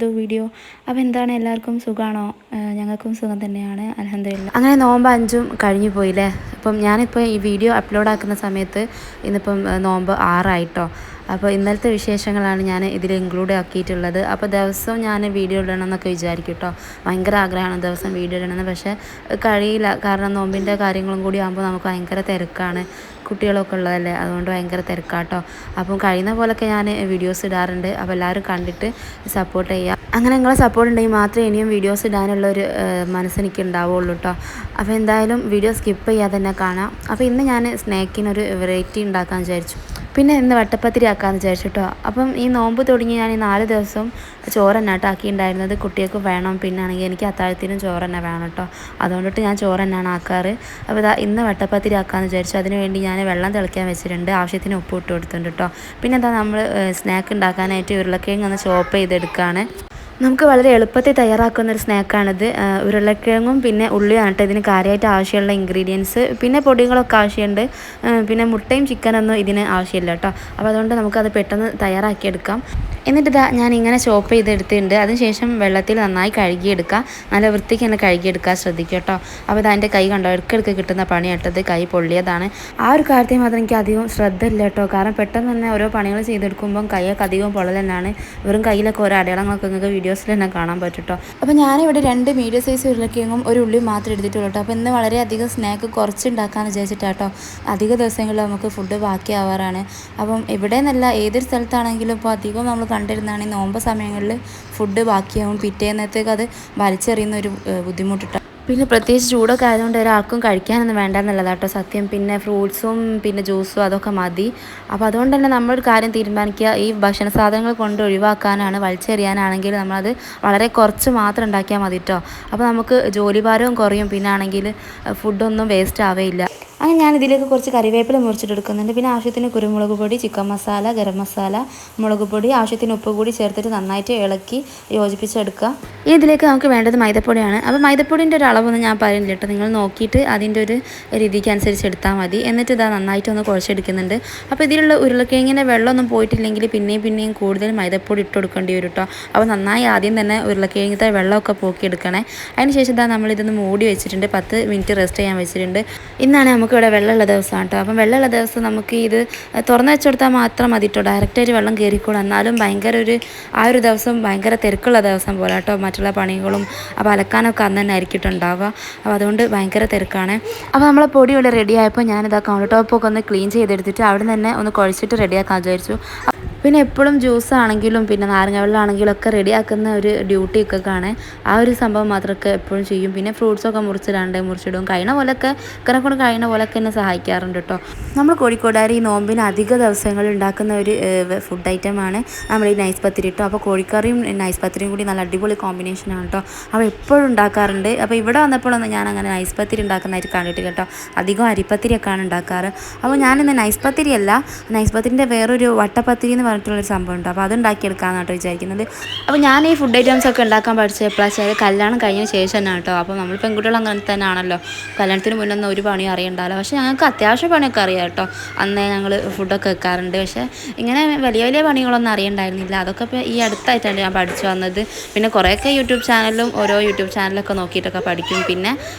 Another video. അപ്പോൾ എന്താണ്, എല്ലാവർക്കും സുഖമാണോ? ഞങ്ങൾക്കും സുഖം തന്നെയാണ്, അൽഹംദുലില്ലാ. അങ്ങനെ നോമ്പ് 5 കഴിഞ്ഞു പോയില്ലേ. അപ്പം ഞാനിപ്പോൾ ഈ വീഡിയോ അപ്ലോഡ് ആക്കുന്ന സമയത്ത് ഇന്നിപ്പം നോമ്പ് 6 അപ്പോൾ ഇന്നലത്തെ വിശേഷങ്ങളാണ് ഞാൻ ഇതിൽ ഇൻക്ലൂഡ് ആക്കിയിട്ടുള്ളത്. അപ്പോൾ ദിവസവും ഞാൻ വീഡിയോ ഇടണമെന്നൊക്കെ വിചാരിക്കും കേട്ടോ. ഭയങ്കര ആഗ്രഹമാണ് ദിവസം വീഡിയോ ഇടണമെന്ന്, പക്ഷേ കഴിയില്ല. കാരണം നോമ്പിൻ്റെ കാര്യങ്ങളും കൂടി ആകുമ്പോൾ നമുക്ക് ഭയങ്കര തിരക്കാണ്. കുട്ടികളൊക്കെ ഉള്ളതല്ലേ, അതുകൊണ്ട് ഭയങ്കര തിരക്കാട്ടോ. അപ്പം കഴിയുന്ന പോലൊക്കെ ഞാൻ വീഡിയോസ് ഇടാറുണ്ട്. അപ്പോൾ എല്ലാവരും കണ്ടിട്ട് സപ്പോർട്ട് ചെയ്യുക. അങ്ങനെ നിങ്ങളെ സപ്പോർട്ട് ഉണ്ടെങ്കിൽ മാത്രമേ ഇനിയും വീഡിയോസ് ഇടാനുള്ളൊരു മനസ്സെനിക്ക് ഉണ്ടാവുള്ളൂ കേട്ടോ. അപ്പോൾ എന്തായാലും വീഡിയോ സ്കിപ്പ് ചെയ്യാതെ തന്നെ കാണാം. അപ്പോൾ ഇന്ന് ഞാൻ സ്നാക്കിനൊരു വെറൈറ്റി ഉണ്ടാക്കാൻ വിചാരിച്ചു. പിന്നെ ഇന്ന് വട്ടപ്പത്തിരി ആക്കാമെന്ന് വിചാരിച്ചു കേട്ടോ. അപ്പം ഈ നോമ്പ് തുടങ്ങി ഞാൻ ഈ 4 ദിവസം ചോറ് തന്നെ ആക്കിയിട്ടുണ്ടായിരുന്നത്. കുട്ടികൾക്ക് വേണം, പിന്നെ ആണെങ്കിൽ എനിക്ക് അത്താഴത്തിനും ചോറ് തന്നെ വേണം കേട്ടോ. അതുകൊണ്ടിട്ട് ഞാൻ ചോറ് തന്നെയാണ് ആക്കാറ്. അപ്പോൾ ഇന്ന് വട്ടപ്പത്തിരി ആക്കാമെന്ന് വിചാരിച്ചു. അതിന് വേണ്ടി ഞാൻ വെള്ളം തിളയ്ക്കാൻ വെച്ചിട്ടുണ്ട്. ആവശ്യത്തിന് ഉപ്പ് ഇട്ട് കൊടുത്തിട്ടുണ്ട് കേട്ടോ. പിന്നെ നമ്മൾ സ്നാക്ക് ഉണ്ടാക്കാനായിട്ട് ഉരുളക്കിഴങ്ങ് ഒന്ന് ചോപ്പ് ചെയ്തെടുക്കുകയാണ്. നമുക്ക് വളരെ എളുപ്പത്തിൽ തയ്യാറാക്കുന്ന ഒരു സ്നാക്കാണിത്. ഉരുളക്കിഴങ്ങും പിന്നെ ഉള്ളിയാണ് കേട്ടോ ഇതിന് കാര്യമായിട്ട് ആവശ്യമുള്ള ഇൻഗ്രീഡിയൻസ്. പിന്നെ പൊടികളൊക്കെ ആവശ്യമുണ്ട്. പിന്നെ മുട്ടയും ചിക്കനൊന്നും ഇതിന് ആവശ്യമില്ല കേട്ടോ. അപ്പോൾ അതുകൊണ്ട് നമുക്കത് പെട്ടെന്ന് തയ്യാറാക്കിയെടുക്കാം. എന്നിട്ട് ഞാൻ ഇങ്ങനെ ചോപ്പ് ചെയ്തെടുത്തിട്ടുണ്ട്. അതിനുശേഷം വെള്ളത്തിൽ നന്നായി കഴുകിയെടുക്കുക. നല്ല വൃത്തിക്ക് തന്നെ കഴുകിയെടുക്കാൻ ശ്രദ്ധിക്കുക കേട്ടോ. അപ്പോൾ അതിൻ്റെ കൈ കണ്ടോ, ഇടയ്ക്കിടയ്ക്ക് കിട്ടുന്ന പണിയാട്ടത്. കൈ പൊള്ളിയതാണ്. ആ ഒരു കാര്യത്തിൽ മാത്രം എനിക്ക് അധികം ശ്രദ്ധ ഇല്ല കേട്ടോ. കാരണം പെട്ടെന്ന് തന്നെ ഓരോ പണികൾ ചെയ്തെടുക്കുമ്പം കൈയൊക്കെ അധികം പൊള്ളൽ തന്നെയാണ്. വെറും കയ്യിലൊക്കെ ഓരോ അടയാളങ്ങളൊക്കെ നിങ്ങൾക്ക് വീഡിയോസിൽ തന്നെ കാണാൻ പറ്റും കേട്ടോ. അപ്പോൾ ഞാനിവിടെ 2 മീഡിയം സൈസ് ഉരുളക്കിഴങ്ങും ഒരു ഉള്ളിയും മാത്രമേ എടുത്തിട്ടുള്ളൂ കേട്ടോ. അപ്പോൾ ഇന്ന് വളരെയധികം സ്നാക്ക് കുറച്ച് ഉണ്ടാക്കാമെന്ന് വിചാരിച്ചിട്ടാട്ടോ. അധിക ദിവസങ്ങളിൽ നമുക്ക് ഫുഡ് ബാക്കിയാവാറാണ്. അപ്പം ഇവിടെ നിന്നല്ല, ഏതൊരു സ്ഥലത്താണെങ്കിലും ഇപ്പോൾ അധികം നമ്മൾ കണ്ടിരുന്നതാണ് ഈ നോമ്പ് സമയങ്ങളിൽ ഫുഡ് ബാക്കിയാവും. പിറ്റേന്നത്തേക്ക് അത് വലിച്ചെറിയുന്ന ഒരു ബുദ്ധിമുട്ടിട്ടോ. പിന്നെ പ്രത്യേകിച്ച് ചൂടൊക്കെ ആയതുകൊണ്ട് ഒരാൾക്കും കഴിക്കാനൊന്നും വേണ്ടെന്നുള്ളതാണ് കേട്ടോ സത്യം. പിന്നെ ഫ്രൂട്ട്സും പിന്നെ ജ്യൂസും അതൊക്കെ മതി. അപ്പോൾ അതുകൊണ്ട് തന്നെ നമ്മളൊരു കാര്യം തീരുമാനിക്കുക, ഈ ഭക്ഷണ സാധനങ്ങൾ കൊണ്ട് ഒഴിവാക്കാനാണ്, വലിച്ചെറിയാനാണെങ്കിൽ നമ്മളത് വളരെ കുറച്ച് മാത്രം ഉണ്ടാക്കിയാൽ മതി കേട്ടോ. അപ്പോൾ നമുക്ക് ജോലിഭാരവും കുറയും, പിന്നെ ആണെങ്കിൽ ഫുഡൊന്നും വേസ്റ്റ് ആവേയില്ല. അങ്ങനെ ഞാൻ ഇതിലേക്ക് കുറച്ച് കറിവേപ്പില മുറിച്ചിട്ടെടുക്കുന്നുണ്ട്. പിന്നെ ആവശ്യത്തിന് കുരുമുളക് പൊടി, ചിക്കൻ മസാല, ഗരം മസാല, മുളക് പൊടി, ആവശ്യത്തിന് ഉപ്പ് കൂടി ചേർത്തിട്ട് നന്നായിട്ട് ഇളക്കി യോജിപ്പിച്ചെടുക്കുക. ഇതിലേക്ക് നമുക്ക് വേണ്ടത് മൈദപ്പൊടിയാണ്. അപ്പോൾ മൈദപ്പൊടിൻ്റെ ഒരു അളവൊന്നും ഞാൻ പറയുന്നില്ല കേട്ടോ. നിങ്ങൾ നോക്കിയിട്ട് അതിൻ്റെ ഒരു രീതിക്ക് അനുസരിച്ച് എടുത്താൽ മതി. എന്നിട്ട് നന്നായിട്ടൊന്ന് കുഴച്ചെടുക്കുന്നുണ്ട്. അപ്പോൾ ഇതിലുള്ള ഉരുളക്കിഴങ്ങിൻ്റെ വെള്ളമൊന്നും പോയിട്ടില്ലെങ്കിൽ പിന്നെയും കൂടുതൽ മൈദപ്പൊടി ഇട്ട് കൊടുക്കേണ്ടി വരും കേട്ടോ. അപ്പോൾ നന്നായി ആദ്യം തന്നെ ഉരുളക്കിഴങ്ങിൻ്റെ വെള്ളമൊക്കെ പോക്കിയെടുക്കണേ. അതിന് ശേഷം നമ്മളിതൊന്ന് മൂടി വെച്ചിട്ടുണ്ട്. 10 മിനിറ്റ് റെസ്റ്റ് ചെയ്യാൻ വെച്ചിട്ടുണ്ട്. ഇന്നാണ് നമുക്ക് ഇവിടെ വെള്ളമുള്ള ദിവസമാണ് കേട്ടോ. അപ്പം വെള്ളമുള്ള ദിവസം നമുക്ക് ഇത് തുറന്ന് വെച്ചെടുത്താൽ മാത്രം മതി കേട്ടോ. ഡയറക്റ്റായിട്ട് വെള്ളം കയറിക്കോളും. എന്നാലും ഭയങ്കര ആ ഒരു ദിവസം ഭയങ്കര തിരക്കുള്ള ദിവസം പോലെ കേട്ടോ. മറ്റുള്ള പണികളും അപ്പോൾ അലക്കാനൊക്കെ അന്ന് തന്നെ ആയിരിക്കും ഉണ്ടാവുക. അപ്പോൾ അതുകൊണ്ട് ഭയങ്കര തിരക്കാണ്. അപ്പോൾ നമ്മളെ പൊടി ഇവിടെ റെഡി ആയപ്പോൾ ഞാനിതാ കൗണ്ടർ ടോപ്പൊക്കെ ഒന്ന് ക്ലീൻ ചെയ്തെടുത്തിട്ട് അവിടെ തന്നെ ഒന്ന് കുഴച്ചിട്ട് റെഡിയാക്കാൻ വിചാരിച്ചു. പിന്നെ എപ്പോഴും ജ്യൂസ് ആണെങ്കിലും പിന്നെ നാരങ്ങ വെള്ളം ആണെങ്കിലും ഒക്കെ റെഡിയാക്കുന്ന ഒരു ഡ്യൂട്ടിയൊക്കെ കാണാൻ ആ ഒരു സംഭവം മാത്രമൊക്കെ എപ്പോഴും ചെയ്യും. പിന്നെ ഫ്രൂട്ട്സൊക്കെ മുറിച്ചിടും. കഴിയുന്ന പോലൊക്കെ കൊണ്ട് കഴിയുന്ന പോലൊക്കെ എന്നെ സഹായിക്കാറുണ്ട് കേട്ടോ. നമ്മൾ കോഴിക്കോടുകാർ ഈ നോമ്പിന് അധിക ദിവസങ്ങളിൽ ഉണ്ടാക്കുന്ന ഒരു ഫുഡ് ഐറ്റമാണ് നമ്മൾ ഈ നൈസ് പത്തിരി കേട്ടോ. അപ്പോൾ കോഴിക്കറിയും നൈസ് പത്തിരിയും കൂടി നല്ല അടിപൊളി കോമ്പിനേഷനാണ് കേട്ടോ. അപ്പോൾ എപ്പോഴും ഉണ്ടാക്കാറുണ്ട്. അപ്പോൾ ഇവിടെ വന്നപ്പോഴൊന്നും ഞാൻ അങ്ങനെ നൈസ് പത്തിരി ഉണ്ടാക്കുന്നതായിട്ട് കണ്ടിട്ടില്ല കേട്ടോ. അധികം അരിപ്പത്തിരിയൊക്കെയാണ് ഉണ്ടാക്കാറ്. അപ്പോൾ ഞാനിന്ന് നൈസ് പത്തിരിയല്ല, നൈസ് പത്തിരിൻ്റെ വേറൊരു വട്ടപ്പത്തിരി എന്ന് പറഞ്ഞിട്ടുള്ളൊരു സംഭവം ഉണ്ട്. അപ്പോൾ അത് ഉണ്ടാക്കിയെടുക്കാമെന്നാണ് കേട്ടോ വിചാരിക്കുന്നത്. അപ്പോൾ ഞാൻ ഈ ഫുഡ് ഐറ്റംസ് ഒക്കെ ഉണ്ടാക്കാൻ പഠിച്ചത് എപ്പോഴാണെന്ന് കല്യാണം കഴിഞ്ഞ ശേഷം തന്നെ കേട്ടോ. അപ്പോൾ നമ്മൾ പെൺകുട്ടികൾ അങ്ങനെ തന്നെ ആണല്ലോ. കല്യാണത്തിന് മുന്നൊന്നും ഒരു പണിയും അറിയണ്ടല്ലോ. പക്ഷേ ഞങ്ങൾക്ക് അത്യാവശ്യം പണിയൊക്കെ അറിയാം കേട്ടോ. അന്നേ ഞങ്ങൾ ഫുഡൊക്കെ വെക്കാറുണ്ട്. പക്ഷേ ഇങ്ങനെ വലിയ പണികളൊന്നും അറിയണ്ടായിരുന്നില്ല. അതൊക്കെ ഇപ്പോൾ ഈ അടുത്തായിട്ടാണ് ഞാൻ പഠിച്ചു വന്നത്. പിന്നെ കുറേയൊക്കെ യൂട്യൂബ് ചാനലൊക്കെ നോക്കിയിട്ടൊക്കെ പഠിക്കും. പിന്നെ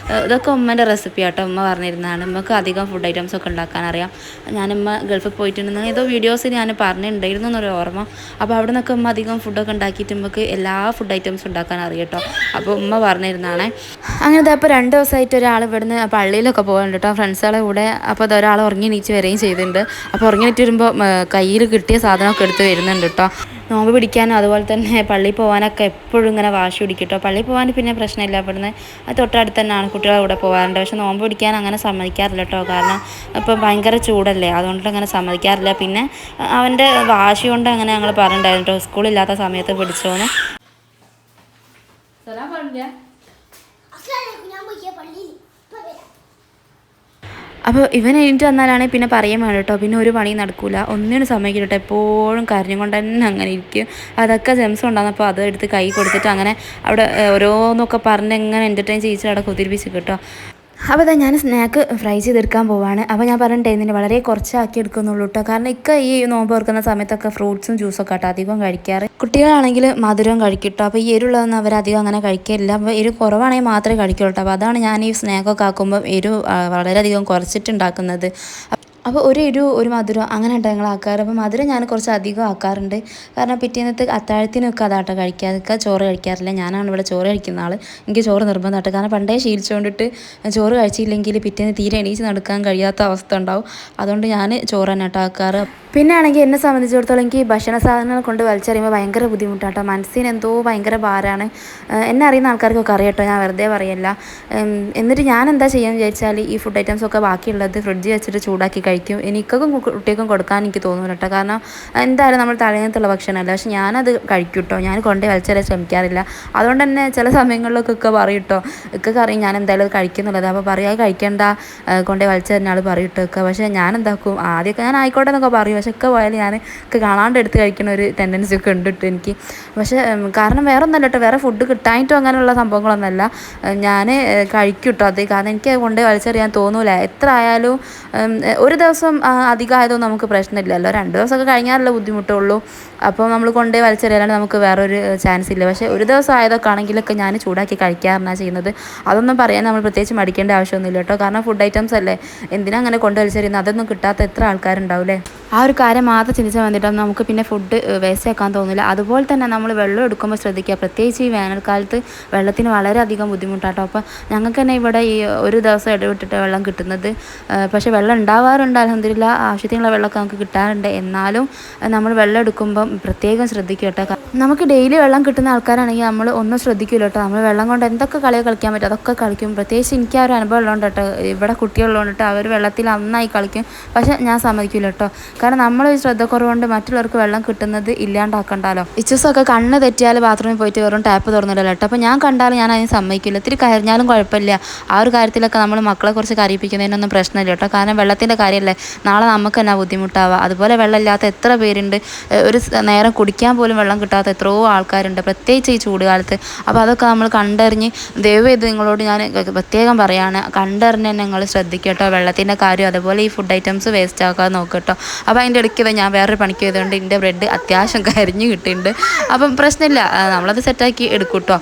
ഇതൊക്കെ ഉമ്മൻ്റെ റെസിപ്പി കേട്ടോ. ഉമ്മ പറഞ്ഞിരുന്നതാണ്. ഉമ്മക്ക് അധികം ഫുഡ് ഐറ്റംസ് ഒക്കെ ഉണ്ടാക്കാൻ അറിയാം. ഞാനുമ്മ ഗൾഫിൽ പോയിട്ടുണ്ടെങ്കിൽ ഏതോ വീഡിയോസ് ഞാൻ പറഞ്ഞിട്ടുണ്ടായിരുന്നു എന്നൊരു ഓർമ്മ. അപ്പോൾ അവിടെ നിന്നൊക്കെ ഉമ്മ അധികം ഫുഡൊക്കെ ഉണ്ടാക്കിയിട്ട് നമുക്ക് എല്ലാ ഫുഡ് ഐറ്റംസും ഉണ്ടാക്കാൻ അറിയാം കേട്ടോ. അപ്പോൾ ഉമ്മ പറഞ്ഞിരുന്നതാണ്. അങ്ങനത്തെ അപ്പോൾ 2 ദിവസമായിട്ട് ഒരാൾ ഇവിടുന്ന് പള്ളിയിലൊക്കെ പോകുന്നുണ്ട് കേട്ടോ, ഫ്രണ്ട്സുകളെ കൂടെ. അപ്പോൾ അതൊരാൾ ഉറങ്ങി എണീച്ച് വരികയും ചെയ്തിട്ടുണ്ട്. അപ്പോൾ ഉറങ്ങി എണീറ്റ് വരുമ്പോൾ കയ്യിൽ കിട്ടിയ സാധനമൊക്കെ എടുത്ത് വരുന്നുണ്ട് കേട്ടോ. നോമ്പ് പിടിക്കാനും അതുപോലെ തന്നെ പള്ളിയിൽ പോകാനൊക്കെ എപ്പോഴും ഇങ്ങനെ വാശി പിടിക്കും കേട്ടോ. പള്ളിയിൽ പോകാൻ പിന്നെ പ്രശ്നമില്ല, ഇവിടുന്ന് തൊട്ടടുത്ത് തന്നെയാണ്, കുട്ടികളുടെ കൂടെ പോകാറുണ്ട്. പക്ഷേ നോമ്പ് പിടിക്കാൻ അങ്ങനെ സമ്മതിക്കാറില്ല കേട്ടോ. കാരണം ഇപ്പോൾ ഭയങ്കര ചൂടല്ലേ, അതുകൊണ്ട് അങ്ങനെ സമ്മതിക്കാറില്ല. പിന്നെ അവൻ്റെ വാശി കൊണ്ട് അങ്ങനെ ഞങ്ങൾ പറഞ്ഞിട്ടുണ്ടായിരുന്നു കേട്ടോ, സ്കൂളില്ലാത്ത സമയത്ത് പിടിച്ചോന്ന്. അപ്പോൾ ഇവൻ എണീറ്റ് വന്നാലാണെങ്കിൽ പിന്നെ പറയാൻ വേണം കേട്ടോ. പിന്നെ ഒരു പണി നടക്കില്ല, ഒന്നിനും സമ്മതിക്കില്ല കേട്ടോ. എപ്പോഴും കരഞ്ഞു കൊണ്ട് തന്നെ അങ്ങനെ ഇരിക്കും. അതൊക്കെ ജെംസ് ഉണ്ടാകുന്നപ്പോൾ അത് എടുത്ത് കൈ കൊടുത്തിട്ട് അങ്ങനെ അവിടെ ഓരോന്നൊക്കെ പറഞ്ഞ് എങ്ങനെ എൻ്റർടൈൻ ചെയ്യിച്ച് അവിടെ കുതിരിപ്പിച്ച് കേട്ടോ. അപ്പോൾ ഇതാ ഞാൻ സ്നാക്ക് ഫ്രൈ ചെയ്തെടുക്കാൻ പോവാണ്. അപ്പോൾ ഞാൻ പറഞ്ഞിട്ടുണ്ടായിരുന്നില്ല വളരെ കുറച്ചാക്കി എടുക്കുന്നുള്ളൂ കേട്ടോ. കാരണം ഈ നോമ്പ് തുറക്കുന്ന സമയത്തൊക്കെ ഫ്രൂട്ട്സും ജ്യൂസൊക്കെ കേട്ടോ അധികം കഴിക്കാറ്. കുട്ടികളാണെങ്കിൽ മധുരം കഴിക്കും കേട്ടോ. അപ്പോൾ ഈ എരിവുള്ളതൊന്നും അവരധികം അങ്ങനെ കഴിക്കില്ല. അപ്പോൾ എരിവ് കുറവാണെങ്കിൽ മാത്രമേ കഴിക്കുള്ളൂ കേട്ടോ. അപ്പോൾ അതാണ് ഞാൻ ഈ സ്നാക്കൊക്കെ ആക്കുമ്പോൾ എരിവ് വളരെയധികം കുറച്ചിട്ടുണ്ടാക്കുന്നത്. അപ്പോൾ ഒരു എരിവ് ഒരു മധുരം അങ്ങനെ ഉണ്ട് ഞങ്ങൾ ആക്കാറ്. അപ്പോൾ മധുരം ഞാൻ കുറച്ച് അധികം ആക്കാറുണ്ട്. കാരണം പിറ്റേന്നത്തെ അത്താഴത്തിനൊക്കെ അതാട്ടോ കഴിക്കാതൊക്കെ ചോറ് കഴിക്കാറില്ല. ഞാനാണ് ഇവിടെ ചോറ് കഴിക്കുന്ന ആൾ. എനിക്ക് ചോറ് നിർബന്ധമായിട്ട് കാരണം പണ്ടേ ശീലിച്ചുകൊണ്ടിട്ട് ചോറ് കഴിച്ചില്ലെങ്കിൽ പിറ്റേന്ന് തീരെ എണീച്ച് നടക്കാൻ കഴിയാത്ത അവസ്ഥ ഉണ്ടാവും. അതുകൊണ്ട് ഞാൻ ചോറ് തന്നെ കേട്ടോ ആക്കാറ്. പിന്നെ ആണെങ്കിൽ എന്നെ സംബന്ധിച്ചിടത്തോളം എനിക്ക് ഭക്ഷണ സാധനങ്ങൾ കൊണ്ട് വലിച്ചെറിയുമ്പോൾ ഭയങ്കര ബുദ്ധിമുട്ടാട്ടോ. മനസ്സിന് എന്തോ ഭയങ്കര ഭാരമാണ്. എന്നെ അറിയുന്ന ആൾക്കാർക്കൊക്കെ അറിയാട്ടോ, ഞാൻ വെറുതെ പറയല്ല. എന്നിട്ട് ഞാൻ എന്താ ചെയ്യാന്ന് വിചാരിച്ചാൽ ഈ ഫുഡ് ഐറ്റംസൊക്കെ ബാക്കിയുള്ളത് ഫ്രിഡ്ജിൽ വെച്ചിട്ട് ചൂടാക്കി കഴിക്കും. എനിക്കും കുട്ടികൾക്കും കൊടുക്കാൻ എനിക്ക് തോന്നുന്നു കേട്ടോ. കാരണം എന്തായാലും നമ്മൾ തലേന്നത്തുള്ള ഭക്ഷണമല്ല. പക്ഷെ ഞാനത് കഴിക്കും കേട്ടോ. ഞാൻ കൊണ്ടേ വലിച്ചെറിയാൻ ശ്രമിക്കാറില്ല. അതുകൊണ്ട് തന്നെ ചില സമയങ്ങളിലൊക്കെ പറയും കേട്ടോ, ഒക്കെ അറിയും ഞാൻ എന്തായാലും കഴിക്കുന്നുള്ളത്. അപ്പോൾ പറയാതെ കഴിക്കേണ്ട കൊണ്ടേ വലിച്ചെറിഞ്ഞ ആൾ പറയും കേട്ടോ ഒക്കെ. പക്ഷേ ഞാൻ എന്താക്കും, ആദ്യമൊക്കെ ഞാൻ ആയിക്കോട്ടെ എന്നൊക്കെ പറയും. പക്ഷെ ഒക്കെ പോയാൽ ഞാൻ കാണാണ്ട് എടുത്ത് കഴിക്കുന്ന ഒരു ടെൻഡൻസി ഒക്കെ ഉണ്ട് കേട്ടോ എനിക്ക്. പക്ഷേ കാരണം വേറെ ഒന്നല്ല കേട്ടോ, വേറെ ഫുഡ് കിട്ടാനിട്ടോ അങ്ങനെയുള്ള സംഭവങ്ങളൊന്നുമല്ല. ഞാൻ കഴിക്കും കേട്ടോ അത്. കാരണം എനിക്ക് കൊണ്ട് വലിച്ചെറിയാൻ തോന്നൂല. എത്ര ആയാലും ഒരു ദിവസം അധികമായതൊന്നും നമുക്ക് പ്രശ്നമില്ലല്ലോ. 2 ദിവസമൊക്കെ കഴിഞ്ഞാലല്ലേ ബുദ്ധിമുട്ടുള്ളൂ. അപ്പോൾ നമ്മൾ കൊണ്ടേ വലിച്ചെറിയാണ്ട് നമുക്ക് വേറൊരു ചാൻസ് ഇല്ല. പക്ഷേ ഒരു ദിവസം ആയതൊക്കെ ആണെങ്കിലൊക്കെ ഞാൻ ചൂടാക്കി കഴിക്കാറാണ് ചെയ്യുന്നത്. അതൊന്നും പറയാൻ നമ്മൾ പ്രത്യേകിച്ച് മടിക്കേണ്ട ആവശ്യമൊന്നുമില്ല കേട്ടോ. കാരണം ഫുഡ് ഐറ്റംസ് അല്ലേ, എന്തിനാ അങ്ങനെ കൊണ്ട് വലിച്ചെറിയുന്നത്? അതൊന്നും കിട്ടാത്ത എത്ര ആൾക്കാരുണ്ടാവില്ലേ. ആ ഒരു കാര്യം മാത്രം ചിന്തിച്ചാൽ വന്നിട്ടാണ് നമുക്ക് പിന്നെ ഫുഡ് വേസ്റ്റ് ആക്കാൻ തോന്നില്ല. അതുപോലെ തന്നെ നമ്മൾ വെള്ളം എടുക്കുമ്പോൾ ശ്രദ്ധിക്കുക. പ്രത്യേകിച്ച് ഈ വേനൽക്കാലത്ത് വെള്ളത്തിന് വളരെയധികം ബുദ്ധിമുട്ടാട്ടോ. അപ്പോൾ ഞങ്ങൾക്ക് തന്നെ ഇവിടെ ഈ ഒരു ദിവസം ഇടവിട്ടിട്ട് വെള്ളം കിട്ടുന്നത്. പക്ഷേ വെള്ളം ഉണ്ടാവാറുണ്ട്, അൽഹംദുലില്ലാ ആവശ്യത്തിനുള്ള വെള്ളമൊക്കെ നമുക്ക് കിട്ടാറുണ്ട്. എന്നാലും നമ്മൾ വെള്ളം എടുക്കുമ്പം പ്രത്യേകം ശ്രദ്ധിക്കുക കേട്ടോ. നമുക്ക് ഡെയിലി വെള്ളം കിട്ടുന്ന ആൾക്കാരാണെങ്കിൽ നമ്മൾ ഒന്നും ശ്രദ്ധിക്കില്ല കേട്ടോ. നമ്മൾ വെള്ളം കൊണ്ട് എന്തൊക്കെ കളികൾ കളിക്കാൻ പറ്റും അതൊക്കെ കളിക്കും. പ്രത്യേകിച്ച് എനിക്ക് ആ ഒരു അനുഭവം ഉള്ളതുകൊണ്ട് കേട്ടോ. ഇവിടെ കുട്ടികളുള്ളതുകൊണ്ട് അവർ വെള്ളത്തിൽ നന്നായി കളിക്കും. പക്ഷേ ഞാൻ സമ്മതിക്കില്ല കേട്ടോ. കാരണം നമ്മൾ ശ്രദ്ധക്കുറവുകൊണ്ട് മറ്റുള്ളവർക്ക് വെള്ളം കിട്ടുന്നത് ഇല്ലാണ്ടാക്കണ്ടല്ലോ. ഇച്ചൂസൊക്കെ കണ്ണ് തെറ്റിയാൽ ബാത്റൂമിൽ പോയിട്ട് വെറും ടാപ്പ് തുറന്നില്ലല്ലോ കേട്ടോ. അപ്പോൾ ഞാൻ കണ്ടാലും ഞാൻ അതിന് സമ്മതിക്കില്ല. ഇത്തിരി കരഞ്ഞാലും കുഴപ്പമില്ല. ആ ഒരു കാര്യത്തിലൊക്കെ നമ്മൾ മക്കളെ കുറിച്ച് കരയിപ്പിക്കുന്നതിനൊന്നും പ്രശ്നമില്ല കേട്ടോ. കാരണം വെള്ളത്തിൻ്റെ കാര്യമല്ലേ, നാളെ നമുക്ക് തന്നെ ബുദ്ധിമുട്ടാവുക. അതുപോലെ വെള്ളമില്ലാത്ത എത്ര പേരുണ്ട്. ഒരു നേരം കുടിക്കാൻ പോലും വെള്ളം കിട്ടാത്ത എത്രയോ ആൾക്കാരുണ്ട്, പ്രത്യേകിച്ച് ഈ ചൂട് കാലത്ത്. അപ്പോൾ അതൊക്കെ നമ്മൾ കണ്ടറിഞ്ഞ് ദയവ് ചെയ്ത് നിങ്ങളോട് ഞാൻ പ്രത്യേകം പറയുകയാണ്, കണ്ടറിഞ്ഞ് തന്നെ നിങ്ങൾ ശ്രദ്ധിക്കുക കേട്ടോ വെള്ളത്തിൻ്റെ കാര്യം. അതുപോലെ ഈ ഫുഡ് ഐറ്റംസ് വേസ്റ്റ് ആക്കാതെ നോക്കുക കേട്ടോ. അപ്പോൾ അതിൻ്റെ ഇടയ്ക്ക് ഞാൻ വേറൊരു പണിക്ക് ചെയ്തുകൊണ്ട് എൻ്റെ ബ്രെഡ് അത്യാവശ്യം കരിഞ്ഞ് കിട്ടിയിട്ടുണ്ട്. അപ്പം പ്രശ്നമില്ല, നമ്മളത് സെറ്റാക്കി എടുക്കും കേട്ടോ.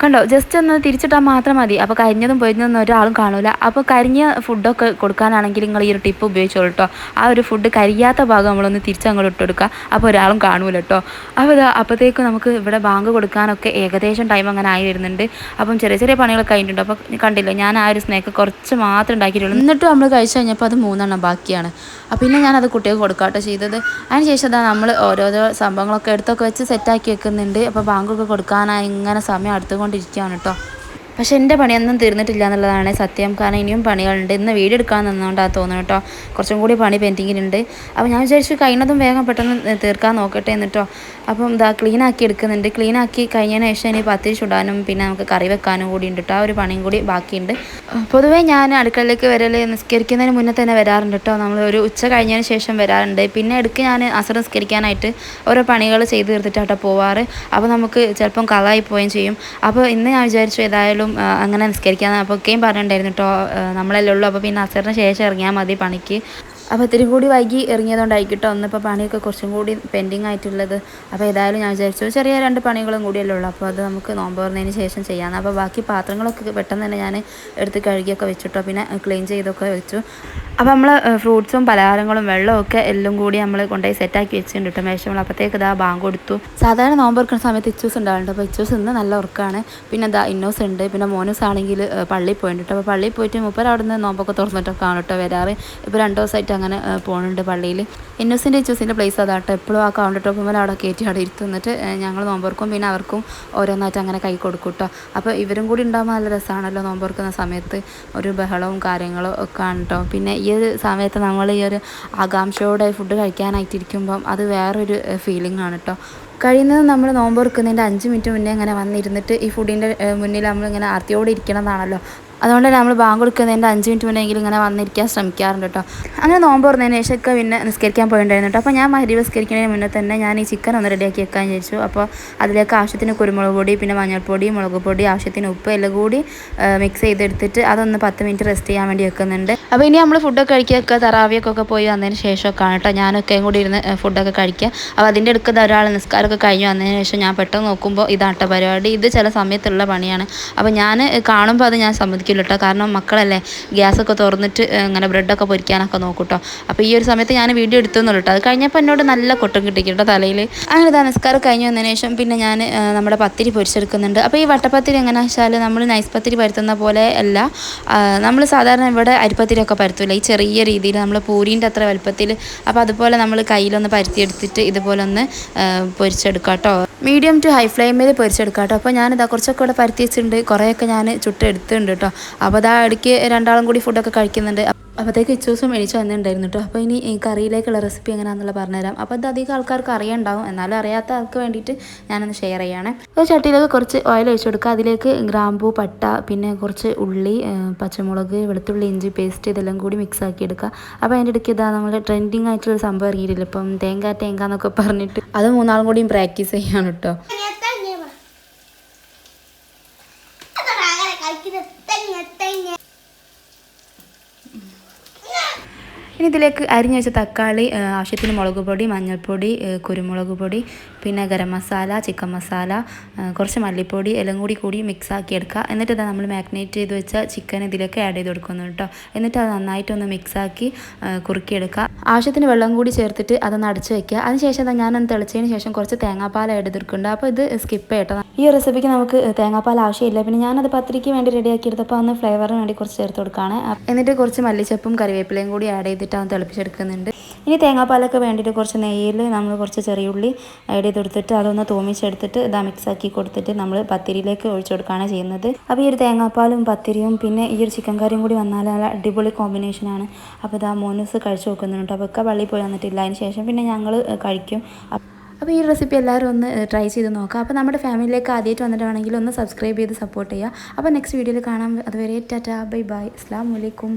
കണ്ടോ, ജസ്റ്റ് ഒന്ന് തിരിച്ചിട്ടാൽ മാത്രം മതി. അപ്പോൾ കരിഞ്ഞതും പൊരിഞ്ഞതൊന്നും ഒരാളും കാണൂല. അപ്പോൾ കരിഞ്ഞ ഫുഡൊക്കെ കൊടുക്കാനാണെങ്കിൽ നിങ്ങൾ ഈ ഒരു ടിപ്പ് ഉപയോഗിച്ചോളൂ കേട്ടോ. ആ ഒരു ഫുഡ് കരിയാത്ത ഭാഗം നമ്മളൊന്ന് തിരിച്ചങ്ങോട്ട് ഇട്ടെടുക്കുക. അപ്പോൾ ഒരാളും കാണൂല കേട്ടോ. അപ്പോൾ അപ്പോഴത്തേക്കും നമുക്ക് ഇവിടെ ബാങ്ക് കൊടുക്കാനൊക്കെ ഏകദേശം ടൈം അങ്ങനെ ആയി വരുന്നുണ്ട്. അപ്പം ചെറിയ ചെറിയ പണികളൊക്കെ കഴിഞ്ഞിട്ടുണ്ട്. അപ്പോൾ കണ്ടില്ല, ഞാൻ ആ ഒരു സ്നാക്ക് കുറച്ച് മാത്രം ഉണ്ടാക്കിയിട്ടുള്ളൂ. എന്നിട്ടും നമ്മൾ കഴിച്ച് കഴിഞ്ഞപ്പോൾ അത് 3 ബാക്കിയാണ്. അപ്പോൾ പിന്നെ ഞാനത് കുട്ടികൾക്ക് കൊടുക്കാട്ടോ ചെയ്തത്. അതിന് ശേഷം അതാ നമ്മൾ ഓരോരോ സംഭവങ്ങളൊക്കെ എടുത്തൊക്കെ വെച്ച് സെറ്റാക്കി വെക്കുന്നുണ്ട്. അപ്പോൾ ബാങ്കൊക്കെ കൊടുക്കാനായി ഇങ്ങനെ സമയം അടുത്തുകൊണ്ടിരിക്കുകയാണ് കേട്ടോ. പക്ഷേ എൻ്റെ പണിയൊന്നും തീർന്നിട്ടില്ല എന്നുള്ളതാണ് സത്യം. കാരണം ഇനിയും പണികളുണ്ട്. ഇന്ന് വീഡിയോ എടുക്കാൻ നിന്നുകൊണ്ടാണ് തോന്നുന്നു കേട്ടോ. കുറച്ചും കൂടി പണി പെൻഡിങ്ങിലുണ്ട്. അപ്പോൾ ഞാൻ വിചാരിച്ചു കഴിയുന്നതും വേഗം പെട്ടെന്ന് തീർക്കാൻ നോക്കട്ടെ എന്നിട്ടോ. അപ്പം ഇതാ ക്ലീനാക്കി എടുക്കുന്നുണ്ട്. ക്ലീനാക്കി കഴിഞ്ഞതിന് ശേഷം ഇനി പത്തിരി ചുടാനും പിന്നെ നമുക്ക് കറി വെക്കാനും കൂടി ഉണ്ട് കേട്ടോ. ആ ഒരു പണിയും കൂടി ബാക്കിയുണ്ട്. പൊതുവേ ഞാൻ അടുക്കളയിലേക്ക് നിസ്കരിക്കുന്നതിന് മുന്നേ തന്നെ വരാറുണ്ട് കേട്ടോ. നമ്മൾ ഒരു ഉച്ച കഴിഞ്ഞതിന് ശേഷം വരാറുണ്ട്. പിന്നെ ഇടയ്ക്ക് ഞാൻ അസർ നിസ്കരിക്കാനായിട്ട് ഓരോ പണികൾ ചെയ്ത് തീർത്തിട്ടാട്ടോ പോവാറ്. അപ്പോൾ നമുക്ക് ചിലപ്പം കളായി പോവുകയും ചെയ്യും. അപ്പോൾ ഇന്ന് ഞാൻ വിചാരിച്ചു ഏതായാലും അങ്ങനെ നിസ്കരിക്കാൻ. അപ്പോൾ ഒക്കെയും പറഞ്ഞിട്ടുണ്ടായിരുന്നു കേട്ടോ, നമ്മളല്ലേ ഉള്ളൂ. അപ്പോൾ പിന്നെ അസറിന് ശേഷം ഇറങ്ങിയാൽ മതി പണിക്ക്. അപ്പോൾ ഇത്തിരി കൂടി വൈകി ഇറങ്ങിയതുകൊണ്ടായിരിക്കും കേട്ടോ ഒന്നിപ്പോൾ പണിയൊക്കെ കുറച്ചും കൂടി പെൻഡിങ് ആയിട്ടുള്ളത്. അപ്പോൾ ഏതായാലും ഞാൻ വിചാരിച്ചു ചെറിയ 2 പണികളും കൂടിയല്ലേ ഉള്ളൂ. അപ്പോൾ അത് നമുക്ക് നോമ്പ് തുറന്നതിന് ശേഷം ചെയ്യാമെന്ന്. അപ്പോൾ ബാക്കി പാത്രങ്ങളൊക്കെ പെട്ടെന്ന് തന്നെ ഞാൻ എടുത്ത് കഴുകിയൊക്കെ വെച്ചിട്ടോ, പിന്നെ ക്ലീൻ ചെയ്തൊക്കെ വെച്ചു. അപ്പോൾ നമ്മൾ ഫ്രൂട്ട്സും പലഹാരങ്ങളും വെള്ളമൊക്കെ എല്ലാം കൂടി നമ്മൾ കൊണ്ടുപോയി സെറ്റാക്കി വെച്ചിട്ടുണ്ട് കേട്ടോ മേശകൾ. അപ്പോഴത്തേക്ക് ഇതാ ബാങ്ക് കൊടുത്തു. സാധാരണ നോമ്പ് തുറക്കുന്ന സമയത്ത് ഇച്ചൂസ് ഉണ്ടാവുന്നുണ്ട്. അപ്പോൾ ഇച്ചൂസ് ഇന്ന് നല്ല ഉറക്കമാണ്. പിന്നെ ഇതാ ഇന്നോസ് ഉണ്ട്. പിന്നെ മോനൂസ് ആണെങ്കിൽ പള്ളിയിൽ പോയിട്ടുണ്ട്. അപ്പോൾ പള്ളിയിൽ പോയിട്ട് മുപ്പര് അവിടെ നിന്ന് നോമ്പൊക്കെ തുറന്നിട്ടൊക്കെ ആണ് കേട്ടോ വരാറ്. ഇപ്പോൾ 2 ദിവസമായിട്ട് അങ്ങനെ പോകുന്നുണ്ട് പള്ളിയിൽ. ഇന്നോസിൻ്റെ ഇച്ചൂസിൻ്റെ പ്ലേസ് അതാട്ടോ. എപ്പോഴും ആ കൗണ്ടർ ടോപ്പ് അവിടെ കയറ്റി അവിടെ ഇരുത്തുന്നിട്ട് ഞങ്ങൾ നോമ്പുറക്കും. പിന്നെ അവർക്കും ഓരോന്നായിട്ട് അങ്ങനെ കൈ കൊടുക്കും കേട്ടോ. അപ്പോൾ ഇവരും കൂടി ഉണ്ടാകുമ്പോൾ നല്ല രസമാണല്ലോ നോമ്പ് തുറക്കുന്ന സമയത്ത്. ഒരു ബഹളവും കാര്യങ്ങളും ഒക്കെ ആണ് കേട്ടോ. പിന്നെ ഈ ഒരു സമയത്ത് നമ്മൾ ഈ ഒരു ആകാംക്ഷയോടെ ഫുഡ് കഴിക്കാനായിട്ടിരിക്കുമ്പം അത് വേറൊരു ഫീലിംഗ് ആണ് കേട്ടോ. കഴിയുന്നത് നമ്മൾ നോമ്പ് തുറക്കുന്നതിൻ്റെ 5 മിനിറ്റ് മുന്നേ ഇങ്ങനെ വന്നിരുന്നിട്ട് ഈ ഫുഡിൻ്റെ മുന്നിൽ നമ്മളിങ്ങനെ ആർത്തിയോടെ ഇരിക്കണമെന്നാണല്ലോ. അതുകൊണ്ട് തന്നെ നമ്മൾ ബാങ്ക് കൊടുക്കുന്നതിൻ്റെ 5 മിനിറ്റ് മുന്നെങ്കിലും ഇങ്ങനെ വന്നിരിക്കാൻ ശ്രമിക്കാറുണ്ട് കേട്ടോ. അങ്ങനെ നോമ്പ് തുറന്നതിന് ശേഷമൊക്കെ പിന്നെ നിസ്കരിക്കാൻ പോയിട്ടുണ്ടായിരുന്നു കേട്ടോ. അപ്പോൾ ഞാൻ മഗ്‌രിബ് നിസ്കരിക്കുന്നതിന് മുന്നേ തന്നെ ഞാൻ ഈ ചിക്കൻ ഒന്ന് റെഡിയാക്കി വെക്കാൻ വിചാരിച്ചു. അപ്പോൾ അതിലേക്ക് ആവശ്യത്തിന് കുരുമുളക് പൊടി, പിന്നെ മഞ്ഞൾപ്പൊടി, മുളക് പൊടി, ആവശ്യത്തിന് ഉപ്പ് എല്ലാം കൂടി മിക്സ് ചെയ്തെടുത്തിട്ട് അതൊന്ന് 10 മിനിറ്റ് റെസ്റ്റ് ചെയ്യാൻ വേണ്ടി വെക്കുന്നുണ്ട്. അപ്പോൾ ഇനി നമ്മൾ ഫുഡൊക്കെ കഴിക്കുക തറാവിയൊക്കെ പോയി വന്നതിന് ശേഷമൊക്കെയാണ് കേട്ടോ ഞാനൊക്കെയും കൂടി ഇരുന്ന് ഫുഡൊക്കെ കഴിക്കുക. അപ്പോൾ അതിൻ്റെ അടുക്കത് ഒരാൾ നിസ്കാരമൊക്കെ കഴിഞ്ഞ് വന്നതിന് ശേഷം ഞാൻ പെട്ടെന്ന് നോക്കുമ്പോൾ ഇതാട്ട പരിപാടി. ഇത് ചില സമയത്തുള്ള പണിയാണ്. അപ്പോൾ ഞാൻ കാണുമ്പോൾ അത് ഞാൻ സമ്മതിക്കില്ല കേട്ടോ. കാരണം മക്കളല്ലേ, ഗ്യാസൊക്കെ തുറന്നിട്ട് ഇങ്ങനെ ബ്രെഡൊക്കെ പൊരിക്കാനൊക്കെ നോക്കും കേട്ടോ. അപ്പോൾ ഈ ഒരു സമയത്ത് ഞാൻ വീഡിയോ എടുത്തെന്നുള്ളൂ കേട്ടോ. അത് കഴിഞ്ഞപ്പോൾ എന്നോട് നല്ല കൊട്ടും കിട്ടി കേട്ടോ തലയിൽ. അങ്ങനെ ഇതാ നിസ്കാരം കഴിഞ്ഞ് വന്നതിന് ശേഷം പിന്നെ ഞാൻ നമ്മുടെ പത്തിരി പൊരിച്ചെടുക്കുന്നുണ്ട്. അപ്പോൾ ഈ വട്ടപ്പത്തിരി എങ്ങനെയാണെന്ന് വെച്ചാൽ നമ്മൾ നൈസ് പത്തിരി പരത്തുന്ന പോലെ അല്ല. നമ്മൾ സാധാരണ ഇവിടെ അരിപ്പത്തിരിയൊക്കെ പരത്തില്ല, ഈ ചെറിയ രീതിയിൽ നമ്മൾ പൂരീൻ്റെ അത്ര വലുപ്പത്തിൽ. അപ്പോൾ അതുപോലെ നമ്മൾ കയ്യിലൊന്ന് പരത്തിയെടുത്തിട്ട് ഇതുപോലെ ഒന്ന് പൊരിച്ചെടുക്കാം കേട്ടോ. മീഡിയം ടു ഹൈ ഫ്ലെയിമിൽ പൊരിച്ചെടുക്കാം കേട്ടോ. അപ്പോൾ ഞാനിതാ കുറച്ചൊക്കെ ഇവിടെ പരത്തി വെച്ചിട്ടുണ്ട്, കുറേയൊക്കെ ഞാൻ ചുട്ടെടുത്തിട്ടുണ്ട് കേട്ടോ. അപ്പോൾ അതാ ഇടയ്ക്ക് രണ്ടാളും കൂടി ഫുഡൊക്കെ കഴിക്കുന്നുണ്ട്. അപ്പോഴത്തേക്ക് ഇച്ചൂസും എണീച്ച് വന്നിട്ടുണ്ടായിരുന്നു കേട്ടോ. അപ്പോൾ ഇനി ഈ കറിയിലേക്കുള്ള റെസിപ്പി എങ്ങനെയാണെന്നുള്ള പറഞ്ഞുതരാം. അപ്പോൾ ഇത് അധികം ആൾക്കാർക്ക് അറിയാണ്ടാവും, എന്നാലും അറിയാത്ത ആൾക്ക് വേണ്ടിയിട്ട് ഞാനൊന്ന് ഷെയർ ചെയ്യണേ. ഒരു ചട്ടിയിലേക്ക് കുറച്ച് ഓയിൽ ഒഴിച്ച് കൊടുക്കുക. അതിലേക്ക് ഗ്രാമ്പൂ, പട്ട, പിന്നെ കുറച്ച് ഉള്ളി, പച്ചമുളക്, വെളുത്തുള്ളി, ഇഞ്ചി പേസ്റ്റ് ഇതെല്ലാം കൂടി മിക്സ് ആക്കി എടുക്കുക. അപ്പോൾ അതിൻ്റെ ഇടയ്ക്ക് ഇതാ നമ്മൾ ട്രെൻഡിങ് ആയിട്ടുള്ള സംഭവം ഇറങ്ങിയിട്ടില്ല ഇപ്പം, തേങ്ങ എന്നൊക്കെ പറഞ്ഞിട്ട് അത് 3 ആളും കൂടിയും പ്രാക്ടീസ് ചെയ്യാണ് കേട്ടോ. ഇനി ഇതിലേക്ക് അരിഞ്ഞ് വെച്ച തക്കാളി, ആവശ്യത്തിന് മുളക് പൊടി, മഞ്ഞൾപ്പൊടി, കുരുമുളക് പൊടി, പിന്നെ ഗരം മസാല, ചിക്കൻ മസാല, കുറച്ച് മല്ലിപ്പൊടി എല്ലാം കൂടി മിക്സ് ആക്കി എടുക്കുക. എന്നിട്ട് ഇതാ നമ്മൾ മാഗ്നേറ്റ് ചെയ്ത് വെച്ച ചിക്കൻ ഇതിലേക്ക് ആഡ് ചെയ്ത് കൊടുക്കുന്നു കേട്ടോ. എന്നിട്ട് അത് നന്നായിട്ടൊന്ന് മിക്സാക്കി കുറുക്കിയെടുക്കുക. ആവശ്യത്തിന് വെള്ളം കൂടി ചേർത്തിട്ട് അതൊന്ന് അടച്ച് വെക്കുക. അതിനുശേഷം ഞാനൊന്ന് തിളച്ചതിന് ശേഷം കുറച്ച് തേങ്ങാപ്പാൽ ആഡ് ചെയ്തെടുക്കുന്നുണ്ട്. അപ്പോൾ ഇത് സ്കിപ്പ് ചെയ്യട്ടോ. ഈ റെസിപ്പിക്ക് നമുക്ക് തേങ്ങാപ്പാൽ ആവശ്യമില്ല. പിന്നെ ഞാനത് പത്തിരിക്ക് വേണ്ടി റെഡിയാക്കി എടുത്തപ്പോൾ അന്ന് ഫ്ലേവറിന് വേണ്ടി കുറച്ച് ചേർത്ത് കൊടുക്കുകയാണ്. എന്നിട്ട് കുറച്ച് മല്ലിച്ചപ്പും കറിവേപ്പിലയും കൂടി ആഡ് ചെയ്തിട്ട് അത് തിളപ്പിച്ചെടുക്കുന്നുണ്ട്. ഇനി തേങ്ങാപ്പാലൊക്കെ വേണ്ടിയിട്ട് കുറച്ച് നെയ്യിൽ നമ്മൾ കുറച്ച് ചെറിയുള്ളി ആഡ് ചെയ്ത് കൊടുത്തിട്ട് അതൊന്ന് തോമിച്ചെടുത്തിട്ട് ഇതാ മിക്സാക്കി കൊടുത്തിട്ട് നമ്മൾ പത്തിരിയിലേക്ക് ഒഴിച്ചു കൊടുക്കുകയാണ് ചെയ്യുന്നത്. അപ്പോൾ ഈ ഒരു തേങ്ങാപ്പാലും പത്തിരിയും പിന്നെ ഈ ഒരു ചിക്കൻ കറിയും കൂടി വന്നാൽ നല്ല അടിപൊളി കോമ്പിനേഷനാണ്. അപ്പോൾ ഇതാ മോനൂസ് കഴിച്ച് നോക്കുന്നുണ്ട്. അപ്പോൾ ഒക്കെ പള്ളിയിൽ പോയി വന്നിട്ടില്ല, അതിന് ശേഷം പിന്നെ ഞങ്ങൾ കഴിക്കും. അപ്പോൾ ഈ റെസിപ്പി എല്ലാവരും ഒന്ന് ട്രൈ ചെയ്ത് നോക്കാം. അപ്പോൾ നമ്മുടെ ഫാമിലിയിലേക്ക് ആദ്യമായിട്ട് വന്നിട്ടാണെങ്കിൽ ഒന്ന് സബ്സ്ക്രൈബ് ചെയ്ത് സപ്പോർട്ട് ചെയ്യുക. അപ്പോൾ നെക്സ്റ്റ് വീഡിയോയിൽ കാണാം. അതുവരെ ടാറ്റാ, ബൈ ബൈ, അസ്സലാമു അലൈക്കും.